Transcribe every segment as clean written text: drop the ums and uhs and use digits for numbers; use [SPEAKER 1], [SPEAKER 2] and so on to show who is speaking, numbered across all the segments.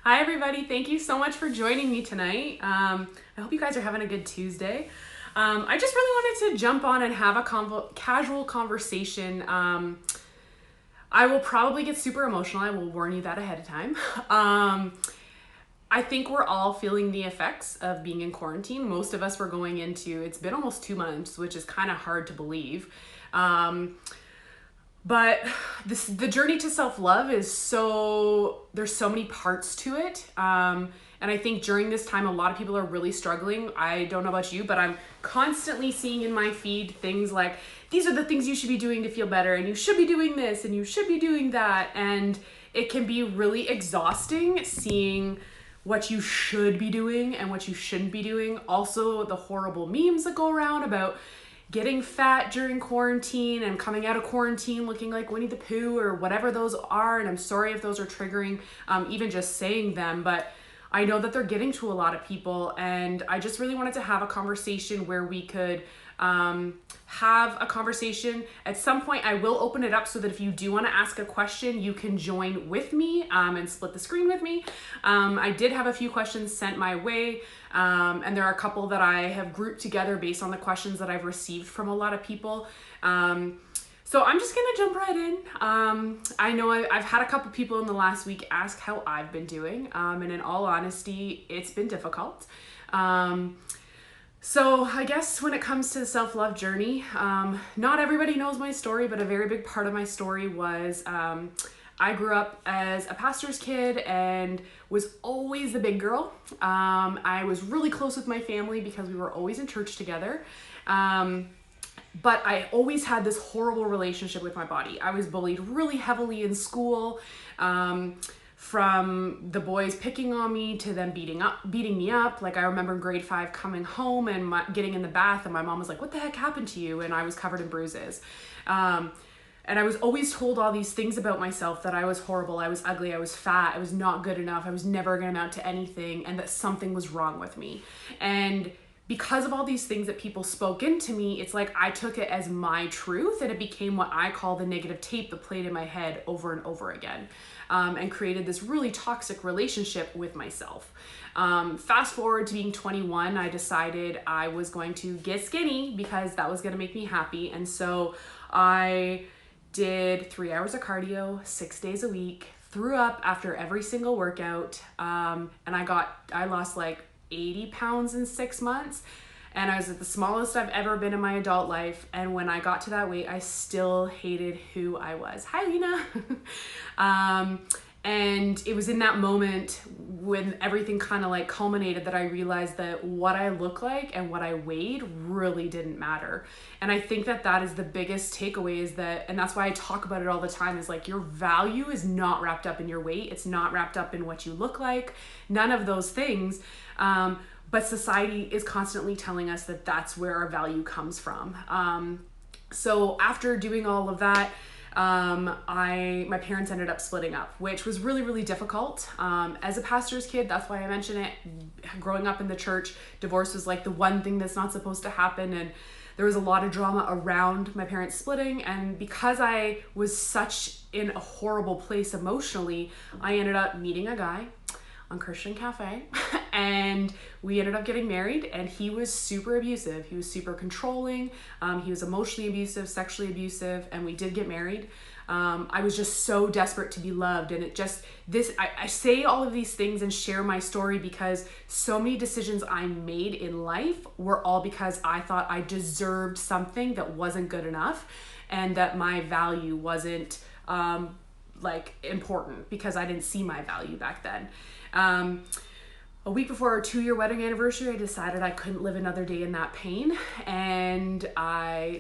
[SPEAKER 1] Hi, everybody. Thank you so much for joining me tonight. I hope you guys are having a good Tuesday. I just really wanted to jump on and have a casual conversation. I will probably get super emotional. I will warn you that ahead of time. I think we're all feeling the effects of being in quarantine. Most of us were going into, it's been almost 2 months, which is kind of hard to believe. But the journey to self-love is there's so many parts to it. And I think during this time, a lot of people are really struggling. I don't know about you, but I'm constantly seeing in my feed things like, these are the things you should be doing to feel better, and you should be doing this, and you should be doing that. And it can be really exhausting seeing what you should be doing and what you shouldn't be doing. Also, the horrible memes that go around about getting fat during quarantine and coming out of quarantine looking like Winnie the Pooh or whatever those are. And I'm sorry if those are triggering, even just saying them, but I know that they're getting to a lot of people. And I just really wanted to have a conversation where we could have a conversation. At some point, I will open it up so that if you do want to ask a question, you can join with me and split the screen with me. I did have a few questions sent my way, and there are a couple that I have grouped together based on the questions that I've received from a lot of people. So I'm just gonna jump right in. I know I've had a couple people in the last week ask how I've been doing, and in all honesty, it's been difficult. So I guess when it comes to the self-love journey, not everybody knows my story, but a very big part of my story was I grew up as a pastor's kid and was always the big girl. I was really close with my family because we were always in church together. But I always had this horrible relationship with my body. I was bullied really heavily in school. From the boys picking on me to them beating me up. Like I remember in grade 5 coming home and getting in the bath and my mom was like, "What the heck happened to you?" And I was covered in bruises. And I was always told all these things about myself, that I was horrible, I was ugly, I was fat, I was not good enough, I was never gonna amount to anything, and that something was wrong with me. And because of all these things that people spoke into me, it's like I took it as my truth, and it became what I call the negative tape that played in my head over and over again, and created this really toxic relationship with myself. Fast forward to being 21, I decided I was going to get skinny because that was going to make me happy. And so I did 3 hours of cardio, 6 days a week, threw up after every single workout, and I lost like 80 pounds in 6 months, and I was at the smallest I've ever been in my adult life. And when I got to that weight, I still hated who I was. Hi, Lena. And it was in that moment when everything kind of like culminated that I realized that what I look like and what I weighed really didn't matter. And I think that that is the biggest takeaway, is that, and that's why I talk about it all the time, is like your value is not wrapped up in your weight. It's not wrapped up in what you look like, none of those things. But society is constantly telling us that that's where our value comes from. So after doing all of that, my parents ended up splitting up, which was really, really difficult. As a pastor's kid, that's why I mention it. Growing up in the church, divorce was like the one thing that's not supposed to happen. And there was a lot of drama around my parents splitting. And because I was such in a horrible place emotionally, I ended up meeting a guy on Christian Cafe and we ended up getting married, and he was super abusive. He was super controlling. He was emotionally abusive, sexually abusive, and we did get married. I was just so desperate to be loved, and I say all of these things and share my story because so many decisions I made in life were all because I thought I deserved something that wasn't good enough, and that my value wasn't important because I didn't see my value back then. A week before our 2-year wedding anniversary, I decided I couldn't live another day in that pain, and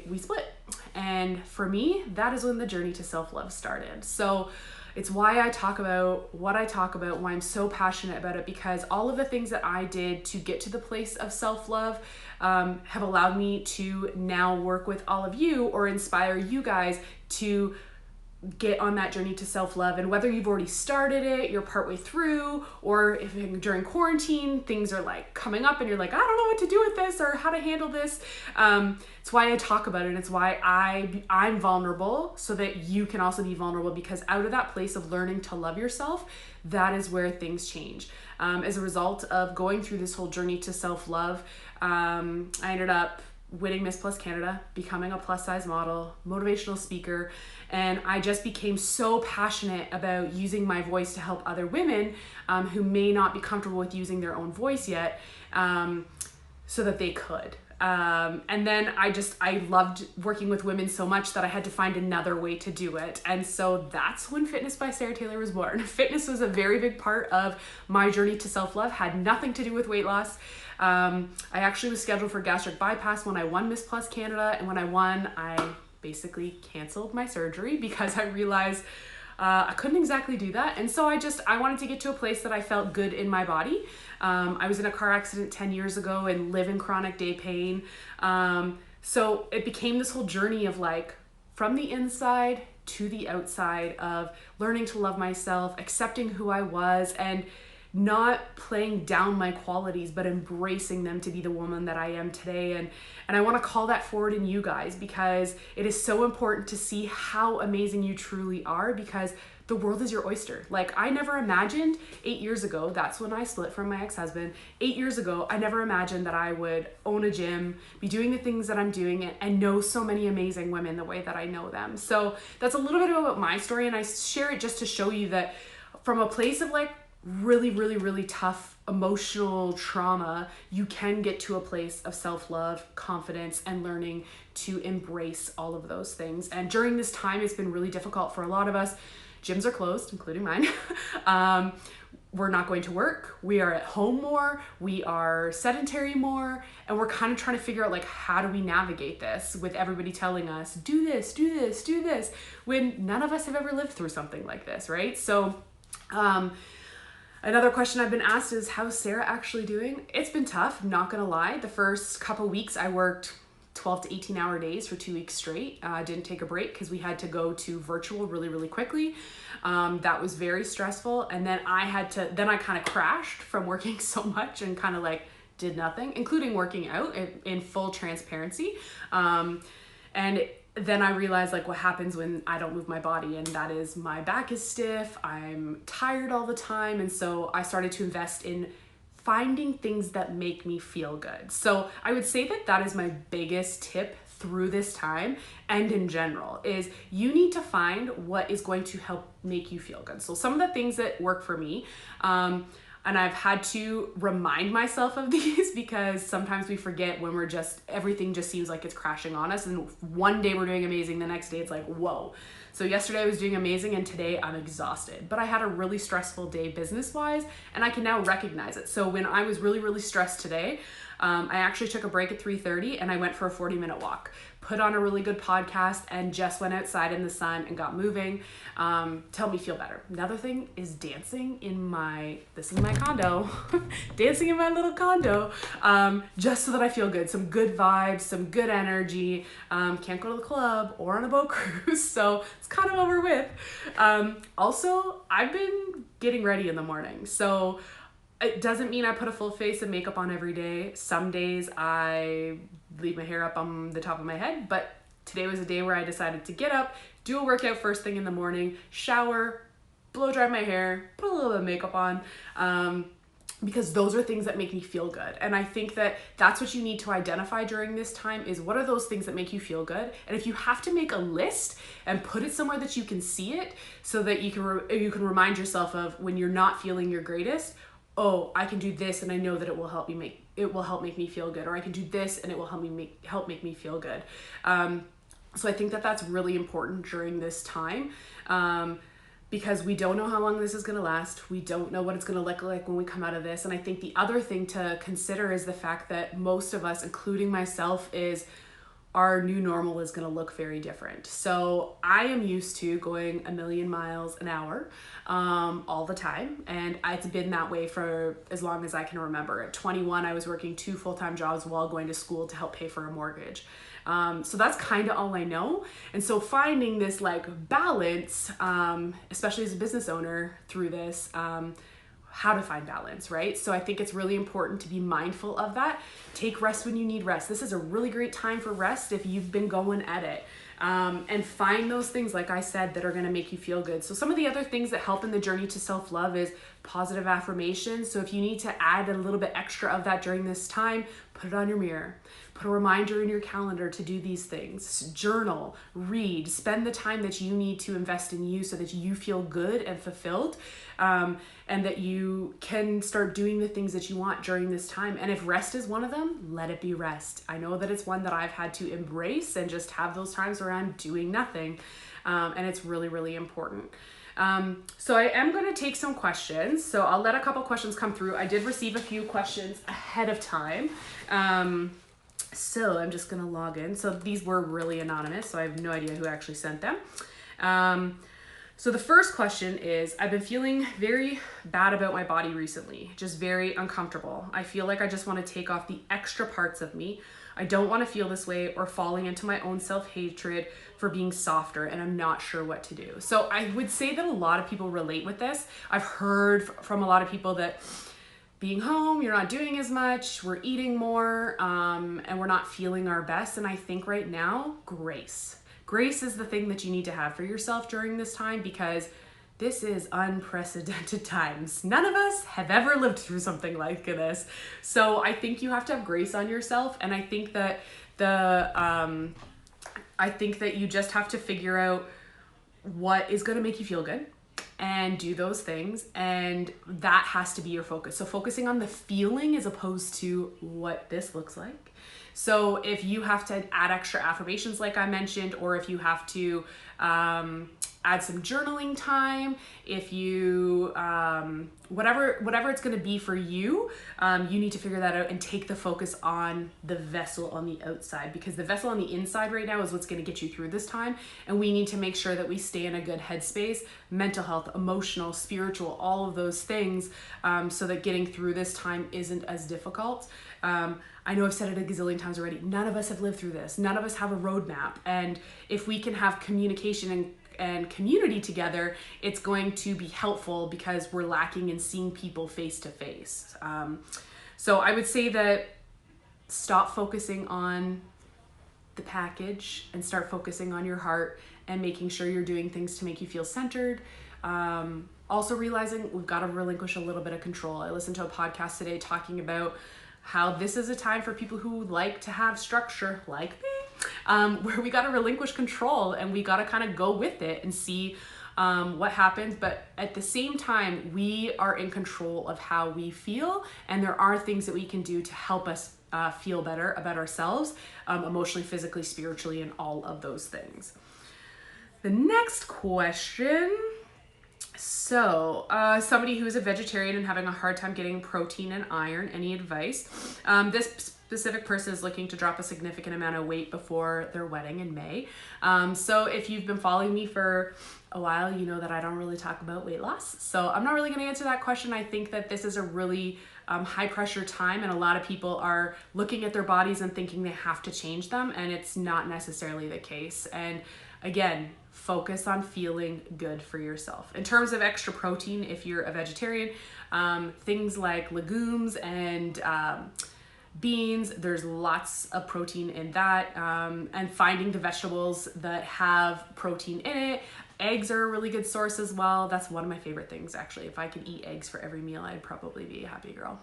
[SPEAKER 1] we split. And for me, that is when the journey to self-love started. So it's why I talk about what I talk about, why I'm so passionate about it, because all of the things that I did to get to the place of self-love have allowed me to now work with all of you or inspire you guys to get on that journey to self-love. And whether you've already started it, you're partway through, or if during quarantine things are like coming up and you're like, I don't know what to do with this or how to handle this, it's why I talk about it. And it's why I'm vulnerable, so that you can also be vulnerable, because out of that place of learning to love yourself, that is where things change. As a result of going through this whole journey to self-love, I ended up winning Miss Plus Canada, becoming a plus size model, motivational speaker, and I just became so passionate about using my voice to help other women who may not be comfortable with using their own voice yet, so that they could. And then I loved working with women so much that I had to find another way to do it. And so that's when Fitness by Sarah Taylor was born. Fitness was a very big part of my journey to self-love, had nothing to do with weight loss. I actually was scheduled for gastric bypass when I won Miss Plus Canada. And when I won, I basically canceled my surgery because I realized I couldn't exactly do that. And so I wanted to get to a place that I felt good in my body. I was in a car accident 10 years ago and live in chronic day pain. So it became this whole journey of like, from the inside to the outside, of learning to love myself, accepting who I was, and not playing down my qualities, but embracing them to be the woman that I am today. And I want to call that forward in you guys, because it is so important to see how amazing you truly are, because the world is your oyster. Like, I never imagined 8 years ago, that's when I split from my ex-husband. 8 years ago, I never imagined that I would own a gym, be doing the things that I'm doing, and know so many amazing women the way that I know them. So that's a little bit about my story, and I share it just to show you that from a place of like really, really, really tough emotional trauma, you can get to a place of self-love, confidence, and learning to embrace all of those things. And during this time, it's been really difficult for a lot of us. Gyms are closed, including mine. We're not going to work. We are at home more. We are sedentary more. And we're kind of trying to figure out, like, how do we navigate this with everybody telling us, do this, do this, do this, when none of us have ever lived through something like this, right? So, another question I've been asked is, how's Sarah actually doing? It's been tough, not gonna lie. The first couple weeks I worked 12 to 18 hour days for 2 weeks straight. Didn't take a break because we had to go to virtual really, really quickly. That was very stressful. And then I kind of crashed from working so much and kind of like did nothing, including working out in full transparency. And then I realized like what happens when I don't move my body, and that is my back is stiff, I'm tired all the time. And so I started to invest in finding things that make me feel good. So I would say that is my biggest tip through this time, and in general, is you need to find what is going to help make you feel good. So some of the things that work for me, and I've had to remind myself of these because sometimes we forget when everything just seems like it's crashing on us. And one day we're doing amazing, the next day it's like, whoa. So yesterday I was doing amazing and today I'm exhausted. But I had a really stressful day business-wise, and I can now recognize it. So when I was really, really stressed today, I actually took a break at 3:30 and I went for a 40-minute walk, put on a really good podcast, and just went outside in the sun and got moving to help me feel better. Another thing is dancing this is my condo, dancing in my little condo, just so that I feel good. Some good vibes, some good energy. Can't go to the club or on a boat cruise, so it's kind of over with. Also, I've been getting ready in the morning. So it doesn't mean I put a full face of makeup on every day. Some days I leave my hair up on the top of my head, but today was a day where I decided to get up, do a workout first thing in the morning, shower, blow dry my hair, put a little bit of makeup on, because those are things that make me feel good. And I think that that's what you need to identify during this time, is what are those things that make you feel good? And if you have to make a list and put it somewhere that you can see it, so that you can remind yourself of when you're not feeling your greatest, oh, I can do this and I know that it will help make me feel good, or I can do this and it will help make me feel good. So I think that that's really important during this time, because we don't know how long this is going to last. We don't know what it's going to look like when we come out of this. And I think the other thing to consider is the fact that most of us, including myself, our new normal is going to look very different. So I am used to going a million miles an hour all the time. And it's been that way for as long as I can remember. At 21, I was working 2 full-time jobs while going to school to help pay for a mortgage. So that's kind of all I know. And so finding this like balance, especially as a business owner through this, how to find balance, right? So I think it's really important to be mindful of that. Take rest when you need rest. This is a really great time for rest if you've been going at it. And find those things, like I said, that are going to make you feel good. So some of the other things that help in the journey to self-love is positive affirmations. So if you need to add a little bit extra of that during this time, put it on your mirror. Put a reminder in your calendar to do these things. Journal, read, spend the time that you need to invest in you so that you feel good and fulfilled, and that you can start doing the things that you want during this time. And if rest is one of them, let it be rest. I know that it's one that I've had to embrace and just have those times where I'm doing nothing. And it's really, really important. So I am going to take some questions. So I'll let a couple questions come through. I did receive a few questions ahead of time. So I'm just going to log in. So these were really anonymous, so I have no idea who actually sent them. So the first question is, I've been feeling very bad about my body recently, just very uncomfortable. I feel like I just want to take off the extra parts of me. I don't want to feel this way or falling into my own self-hatred for being softer, and I'm not sure what to do. So I would say that a lot of people relate with this. I've heard from a lot of people that being home, you're not doing as much, we're eating more, and we're not feeling our best. And I think right now, grace. Grace is the thing that you need to have for yourself during this time, because this is unprecedented times. None of us have ever lived through something like this. So I think you have to have grace on yourself. And I think that you just have to figure out what is going to make you feel good and do those things. And that has to be your focus. So focusing on the feeling as opposed to what this looks like. So if you have to add extra affirmations, like I mentioned, or if you have to add some journaling time, if you, whatever it's going to be for you, you need to figure that out and take the focus on the vessel on the outside, because the vessel on the inside right now is what's going to get you through this time. And we need to make sure that we stay in a good headspace, mental health, emotional, spiritual, all of those things, so that getting through this time isn't as difficult. I know I've said it a gazillion times already. None of us have lived through this. None of us have a roadmap. And if we can have communication and community together, it's going to be helpful, because we're lacking in seeing people face to face. So I would say that stop focusing on the package and start focusing on your heart and making sure you're doing things to make you feel centered. Also realizing we've got to relinquish a little bit of control. I listened to a podcast today talking about how this is a time for people who like to have structure, like me, where we got to relinquish control and we got to kind of go with it and see what happens. But at the same time, we are in control of how we feel, and there are things that we can do to help us feel better about ourselves, emotionally, physically, spiritually, and all of those things. The next question. So, somebody who's a vegetarian and having a hard time getting protein and iron, any advice? This specific person is looking to drop a significant amount of weight before their wedding in May. So if you've been following me for a while, you know that I don't really talk about weight loss. So I'm not really going to answer that question. I think that this is a really high pressure time, and a lot of people are looking at their bodies and thinking they have to change them, and it's not necessarily the case. And again, focus on feeling good for yourself. In terms of extra protein, if you're a vegetarian, things like legumes and beans, there's lots of protein in that, and finding the vegetables that have protein in it. Eggs are a really good source as well. That's one of my favorite things, actually. If I could eat eggs for every meal, I'd probably be a happy girl.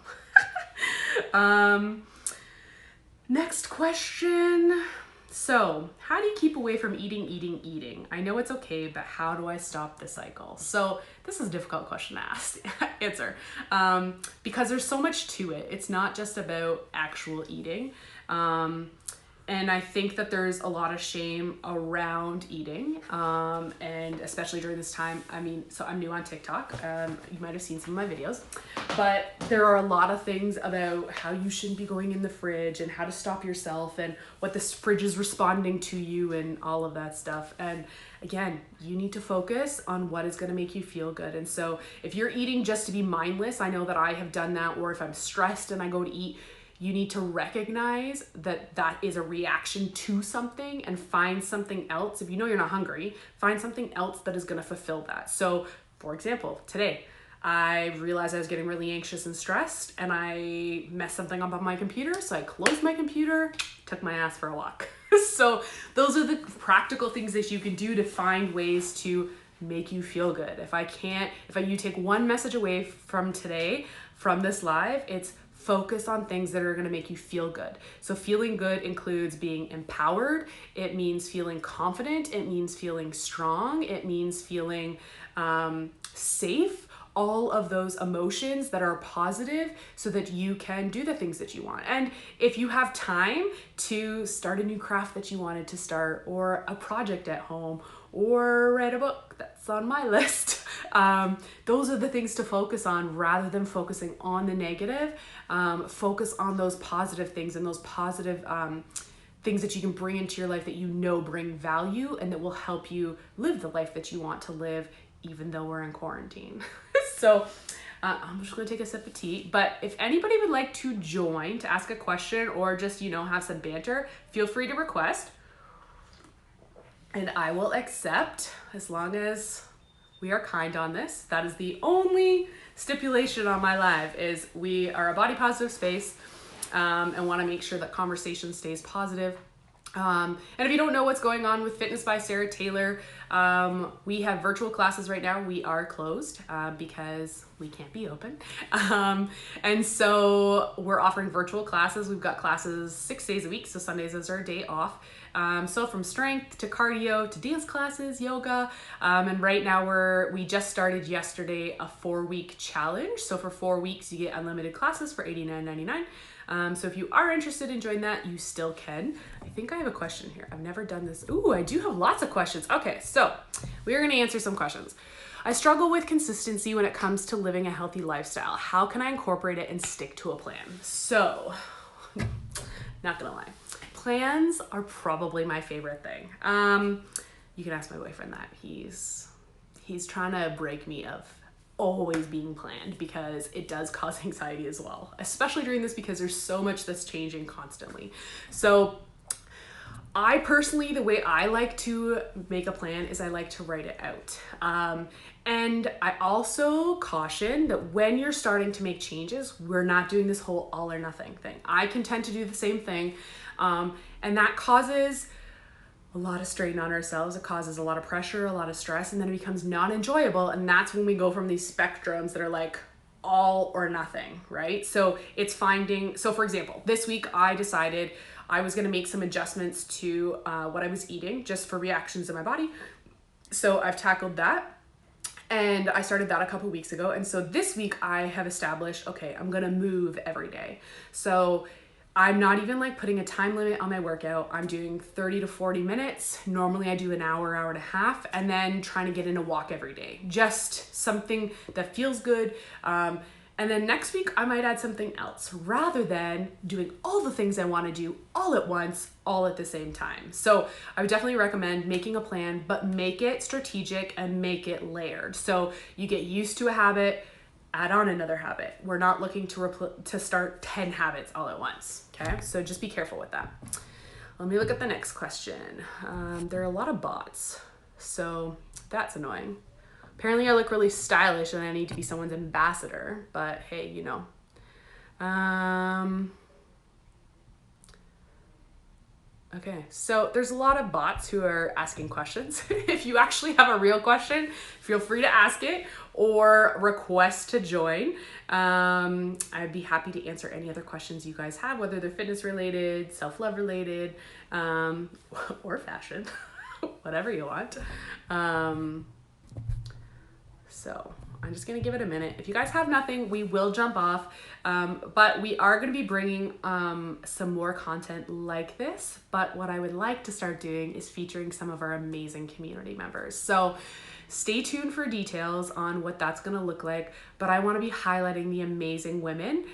[SPEAKER 1] Next question. So, how do you keep away from eating? I know it's okay, but how do I stop the cycle? So, this is a difficult question to answer, because there's so much to it. It's not just about actual eating. And I think that there's a lot of shame around eating, and especially during this time. I mean, so I'm new on TikTok. You might have seen some of my videos, but there are a lot of things about how you shouldn't be going in the fridge and how to stop yourself and what this fridge is responding to you and all of that stuff. And again, you need to focus on what is going to make you feel good. And so if you're eating just to be mindless, I know that I have done that, or if I'm stressed and I go to eat, you need to recognize that that is a reaction to something and find something else. If you know you're not hungry, find something else that is going to fulfill that. So, for example, today, I realized I was getting really anxious and stressed, and I messed something up on my computer. So I closed my computer, took my ass for a walk. So those are the practical things that you can do to find ways to make you feel good. If you take one message away from today, from this live, it's focus on things that are going to make you feel good. So feeling good includes being empowered. It means feeling confident. It means feeling strong. It means feeling safe. All of those emotions that are positive so that you can do the things that you want. And if you have time to start a new craft that you wanted to start, or a project at home, or read a book that's on my list, those are the things to focus on rather than focusing on the negative. Focus on those positive things and those positive things that you can bring into your life that you know bring value and that will help you live the life that you want to live, even though we're in quarantine. So I'm just gonna take a sip of tea, but if anybody would like to join to ask a question or just, have some banter, feel free to request. And I will accept, as long as we are kind on this. That is the only stipulation on my live, is we are a body positive space, and want to make sure that conversation stays positive. And if you don't know what's going on with Fitness by Sarah Taylor, we have virtual classes right now. We are closed because we can't be open. And so we're offering virtual classes. We've got classes 6 days a week, so Sundays is our day off. So from strength to cardio to dance classes, yoga. And right now we just started yesterday a 4-week challenge. So for 4 weeks, you get unlimited classes for $89.99. So if you are interested in joining that, you still can. I think I have a question here. I've never done this. Ooh, I do have lots of questions. Okay, so we are going to answer some questions. I struggle with consistency when it comes to living a healthy lifestyle. How can I incorporate it and stick to a plan? So, not gonna lie, plans are probably my favorite thing. You can ask my boyfriend that. He's trying to break me of always being planned, because it does cause anxiety as well, especially during this, because there's so much that's changing constantly. So I personally, the way I like to make a plan is I like to write it out. And I also caution that when you're starting to make changes, we're not doing this whole all or nothing thing. I can tend to do the same thing. And that causes a lot of strain on ourselves. It causes a lot of pressure, a lot of stress, and then it becomes non-enjoyable. And that's when we go from these spectrums that are like all or nothing, right? So for example, this week I decided I was gonna make some adjustments to what I was eating just for reactions in my body. So I've tackled that. And I started that a couple weeks ago. And so this week I have established, okay, I'm gonna move every day. So I'm not even like putting a time limit on my workout. I'm doing 30 to 40 minutes. Normally I do an hour, hour and a half, and then trying to get in a walk every day. Just something that feels good. And then next week I might add something else, rather than doing all the things I want to do all at once, all at the same time. So I would definitely recommend making a plan, but make it strategic and make it layered. So you get used to a habit, add on another habit. We're not looking to start 10 habits all at once, okay? So just be careful with that. Let me look at the next question. There are a lot of bots, so that's annoying. Apparently I look really stylish and I need to be someone's ambassador, but hey, Okay, so there's a lot of bots who are asking questions. If you actually have a real question, feel free to ask it or request to join. I'd be happy to answer any other questions you guys have, whether they're fitness related, self-love related, or fashion, whatever you want. So I'm just going to give it a minute. If you guys have nothing, we will jump off. But we are going to be bringing some more content like this. But what I would like to start doing is featuring some of our amazing community members. So stay tuned for details on what that's going to look like. But I want to be highlighting the amazing women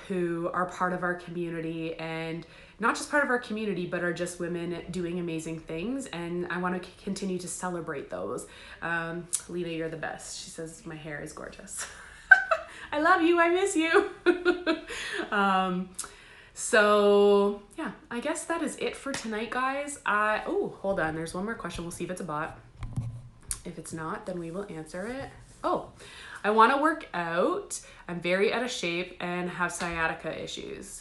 [SPEAKER 1] who are part of our community, and not just part of our community, but are just women doing amazing things. And I want to continue to celebrate those. Lena, you're the best. She says, my hair is gorgeous. I love you. I miss you. So yeah, I guess that is it for tonight, guys. Oh, hold on. There's one more question. We'll see if it's a bot. If it's not, then we will answer it. Oh, I want to work out. I'm very out of shape and have sciatica issues.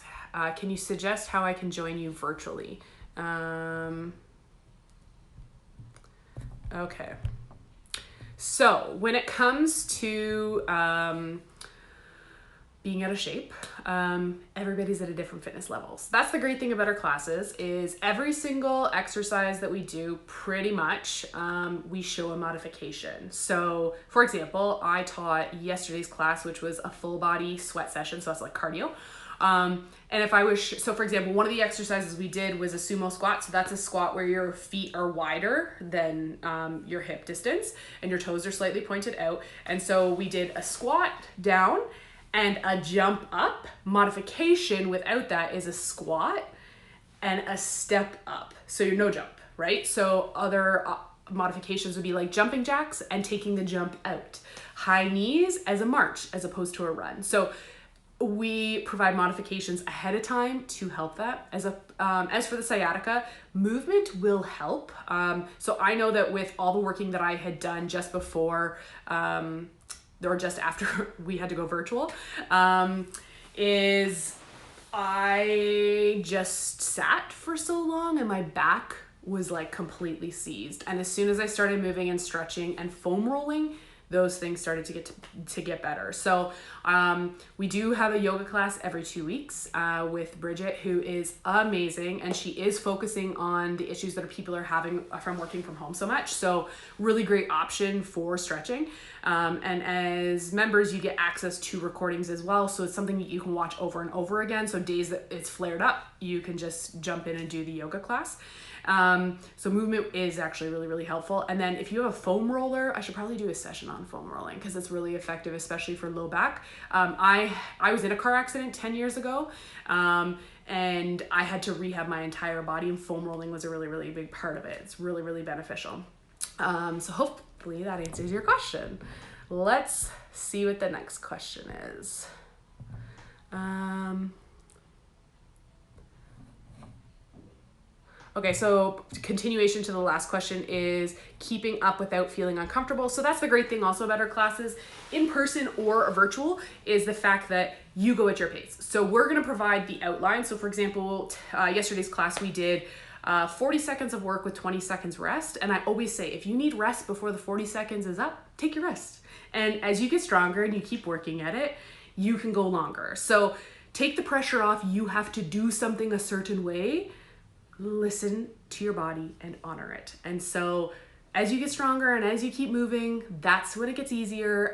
[SPEAKER 1] Can you suggest how I can join you virtually? Okay. So when it comes to being out of shape, everybody's at a different fitness level. So that's the great thing about our classes, is every single exercise that we do, pretty much, we show a modification. So for example, I taught yesterday's class, which was a full body sweat session. So that's like cardio. And if I was, so for example, one of the exercises we did was a sumo squat. So that's a squat where your feet are wider than your hip distance and your toes are slightly pointed out. And so we did a squat down and a jump up. Modification without that is a squat and a step up. So you're no jump, right? So other modifications would be like jumping jacks and taking the jump out. High knees as a march as opposed to a run. So we provide modifications ahead of time to help that. As for the sciatica, movement will help. So I know that with all the working that I had done just before, or just after we had to go virtual, is I just sat for so long and my back was like completely seized. And as soon as I started moving and stretching and foam rolling, those things started to get better. So we do have a yoga class every 2 weeks with Bridget, who is amazing, and she is focusing on the issues that people are having from working from home so much. So really great option for stretching. And as members, you get access to recordings as well. So it's something that you can watch over and over again. So days that it's flared up, you can just jump in and do the yoga class. So movement is actually really, really helpful. And then if you have a foam roller, I should probably do a session on foam rolling because it's really effective, especially for low back. I was in a car accident 10 years ago, and I had to rehab my entire body, and foam rolling was a really, really big part of it. It's really, really beneficial. So hopefully that answers your question. Let's see what the next question is. Okay, so continuation to the last question is keeping up without feeling uncomfortable. So that's the great thing also about our classes, in person or virtual, is the fact that you go at your pace. So we're gonna provide the outline. So for example, yesterday's class we did 40 seconds of work with 20 seconds rest. And I always say, if you need rest before the 40 seconds is up, take your rest. And as you get stronger and you keep working at it, you can go longer. So take the pressure off. You have to do something a certain way. Listen to your body and honor it. And so as you get stronger and as you keep moving, that's when it gets easier,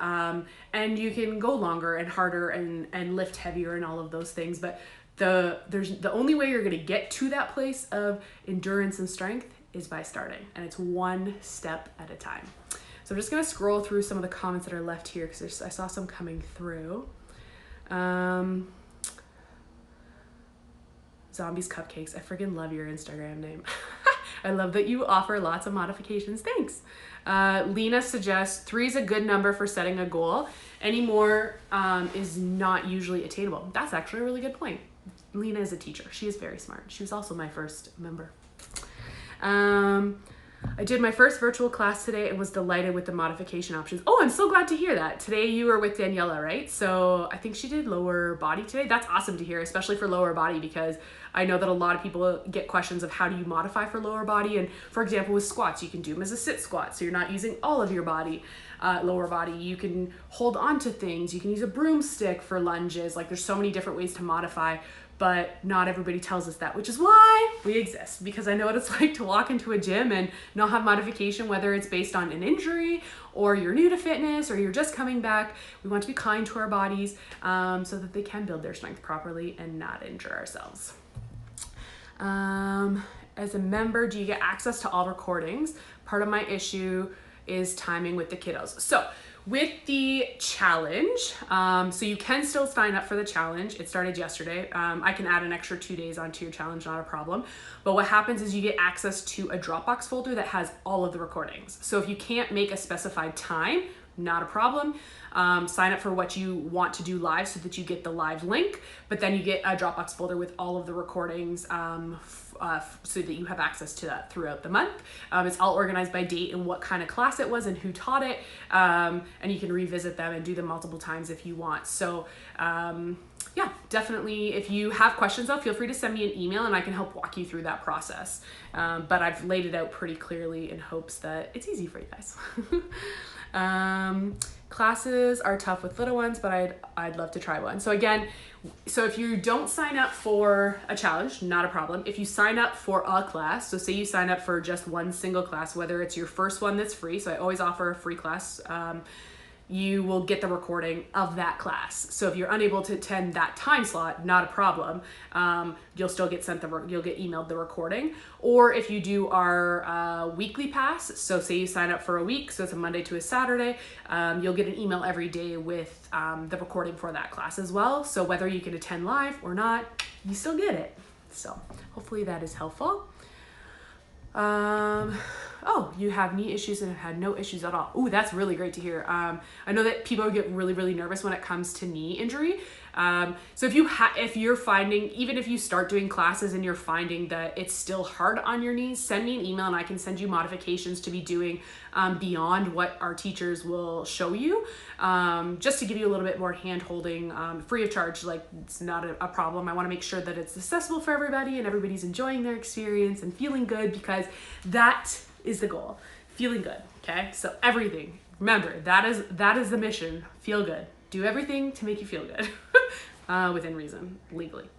[SPEAKER 1] and you can go longer and harder and lift heavier and all of those things. But the only way you're going to get to that place of endurance and strength is by starting, and it's one step at a time. So I'm just going to scroll through some of the comments that are left here because I saw some coming through. Zombies Cupcakes. I freaking love your Instagram name. I love that you offer lots of modifications. Thanks. Lena suggests 3 is a good number for setting a goal. Any more is not usually attainable. That's actually a really good point. Lena is a teacher. She is very smart. She was also my first member. I did my first virtual class today and was delighted with the modification options. Oh, I'm so glad to hear that. Today you were with Daniela, right? So I think she did lower body today. That's awesome to hear, especially for lower body, because I know that a lot of people get questions of how do you modify for lower body. And for example, with squats, you can do them as a sit squat, so you're not using all of your body. lower body. You can hold on to things. You can use a broomstick for lunges. Like there's so many different ways to modify, but not everybody tells us that, which is why we exist, because I know what it's like to walk into a gym and not have modification, whether it's based on an injury or you're new to fitness or you're just coming back. We want to be kind to our bodies so that they can build their strength properly and not injure ourselves. As a member, do you get access to all recordings? Part of my issue is timing with the kiddos. So with the challenge, so you can still sign up for the challenge. It started yesterday. I can add an extra 2 days onto your challenge, not a problem. But what happens is you get access to a Dropbox folder that has all of the recordings. So if you can't make a specified time, not a problem. Sign up for what you want to do live so that you get the live link, but then you get a Dropbox folder with all of the recordings so that you have access to that throughout the month. It's all organized by date and what kind of class it was and who taught it, and you can revisit them and do them multiple times if you want. So yeah, definitely if you have questions though, feel free to send me an email and I can help walk you through that process. But I've laid it out pretty clearly in hopes that it's easy for you guys. Classes are tough with little ones, but I'd love to try one. So again, so if you don't sign up for a challenge, not a problem. If you sign up for a class, so say you sign up for just one single class, whether it's your first one that's free, so I always offer a free class, you will get the recording of that class. So if you're unable to attend that time slot, not a problem. You'll still get you'll get emailed the recording. Or if you do our weekly pass, so say you sign up for a week, so it's a Monday to a Saturday, you'll get an email every day with the recording for that class as well. So whether you can attend live or not, you still get it. So hopefully that is helpful. Oh, you have knee issues and have had no issues at all. Ooh, that's really great to hear. I know that people get really, really nervous when it comes to knee injury. So if you're finding, even if you start doing classes and you're finding that it's still hard on your knees, send me an email and I can send you modifications to be doing beyond what our teachers will show you, just to give you a little bit more hand holding, free of charge. Like it's not a problem. I want to make sure that it's accessible for everybody and everybody's enjoying their experience and feeling good, because that is the goal, feeling good. Okay. So everything, remember, that is the mission. Feel good. Do everything to make you feel good within reason, legally.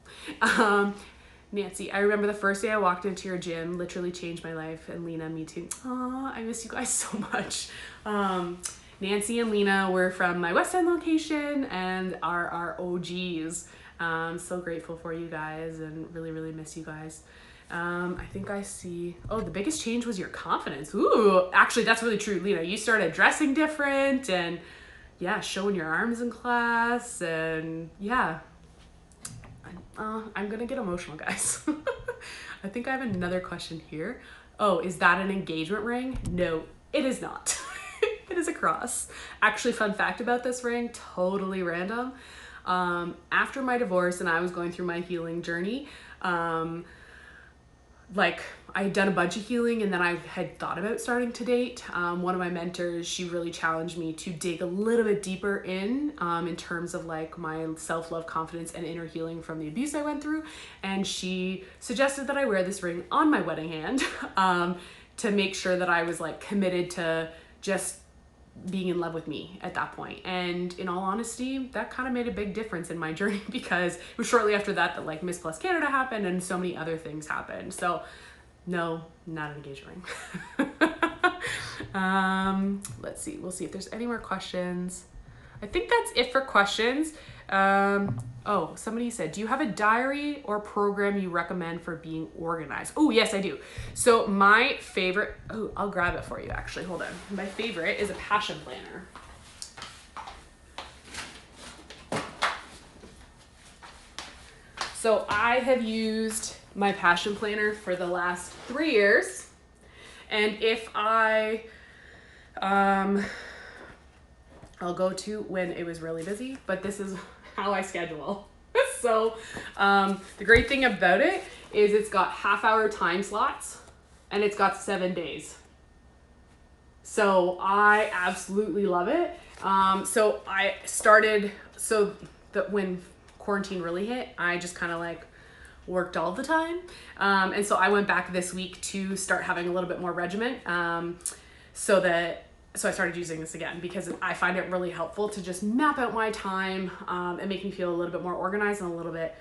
[SPEAKER 1] Nancy, I remember the first day I walked into your gym, literally changed my life. And Lena, me too. Aw, I miss you guys so much. Nancy and Lena were from my West End location and are our OGs. So grateful for you guys and really, really miss you guys. I think I see, oh, the biggest change was your confidence. Ooh, actually that's really true, Lena. You started dressing different and yeah, showing your arms in class, and yeah, I'm gonna get emotional, guys. I think I have another question here. Oh, is that an engagement ring? No, it is not. It is a cross. Actually, fun fact about this ring, totally random. After my divorce and I was going through my healing journey, like I had done a bunch of healing and then I had thought about starting to date. One of my mentors, she really challenged me to dig a little bit deeper in terms of like my self-love, confidence, and inner healing from the abuse I went through. And she suggested that I wear this ring on my wedding hand to make sure that I was like committed to just being in love with me at that point. And in all honesty, that kind of made a big difference in my journey, because it was shortly after that like Miss Plus Canada happened and so many other things happened. So no, not an engagement ring. Let's see. We'll see if there's any more questions. I think that's it for questions. Oh, somebody said, do you have a diary or program you recommend for being organized? Oh, yes, I do. So my favorite, oh, I'll grab it for you actually. Hold on. My favorite is a passion planner. So I have used my passion planner for the last 3 years. And if I'll go to when it was really busy, but this is how I schedule. So the great thing about it is it's got half-hour time slots and it's got 7 days. So I absolutely love it. So I started, so that when quarantine really hit, I just kind of like worked all the time. And so I went back this week to start having a little bit more regiment, so that so I started using this again because I find it really helpful to just map out my time and make me feel a little bit more organized and a little bit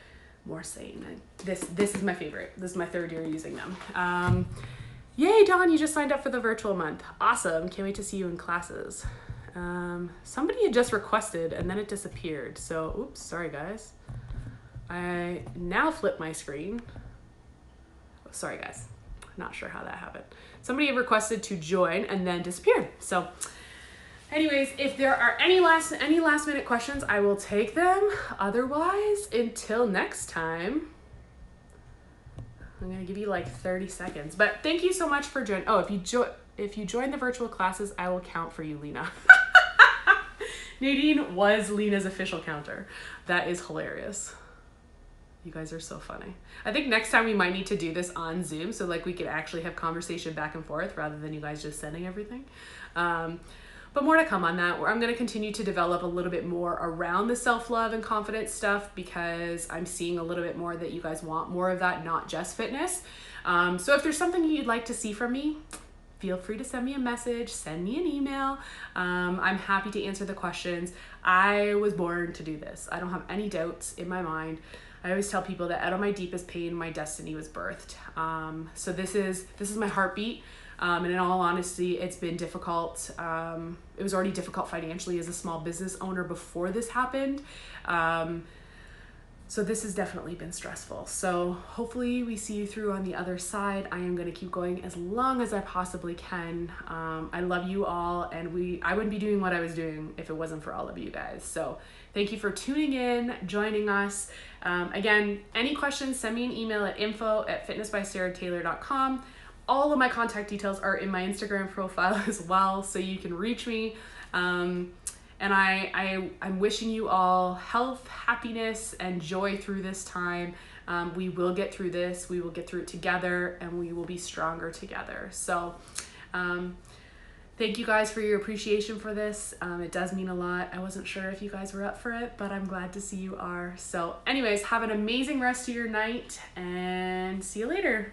[SPEAKER 1] more sane. This is my favorite. This is my 3rd year using them. Yay, Dawn, you just signed up for the virtual month. Awesome. Can't wait to see you in classes. Somebody had just requested and then it disappeared. So, oops, sorry guys. I now flip my screen. Oh, sorry guys. Not sure how that happened. Somebody had requested to join and then disappeared. So anyways, if there are any last minute questions, I will take them. Otherwise, until next time, I'm going to give you like 30 seconds. But thank you so much for joining. Oh, if you join the virtual classes, I will count for you, Lena. Nadine was Lena's official counter. That is hilarious. You guys are so funny. I think next time we might need to do this on Zoom so like we could actually have conversation back and forth rather than you guys just sending everything. But more to come on that. I'm going to continue to develop a little bit more around the self-love and confidence stuff because I'm seeing a little bit more that you guys want more of that, not just fitness. So if there's something you'd like to see from me, feel free to send me a message, send me an email. I'm happy to answer the questions. I was born to do this. I don't have any doubts in my mind. I always tell people that out of my deepest pain, my destiny was birthed. So this is my heartbeat. And in all honesty, it's been difficult. It was already difficult financially as a small business owner before this happened. So this has definitely been stressful. So hopefully we see you through on the other side. I am going to keep going as long as I possibly can. I love you all, and I wouldn't be doing what I was doing if it wasn't for all of you guys. So thank you for tuning in, joining us. Again, any questions, send me an email at info@fitnessbysarahtaylor.com. All of my contact details are in my Instagram profile as well, so you can reach me. And I'm wishing you all health, happiness, and joy through this time. We will get through this. We will get through it together, and we will be stronger together. So thank you guys for your appreciation for this. It does mean a lot. I wasn't sure if you guys were up for it, but I'm glad to see you are. So anyways, have an amazing rest of your night, and see you later.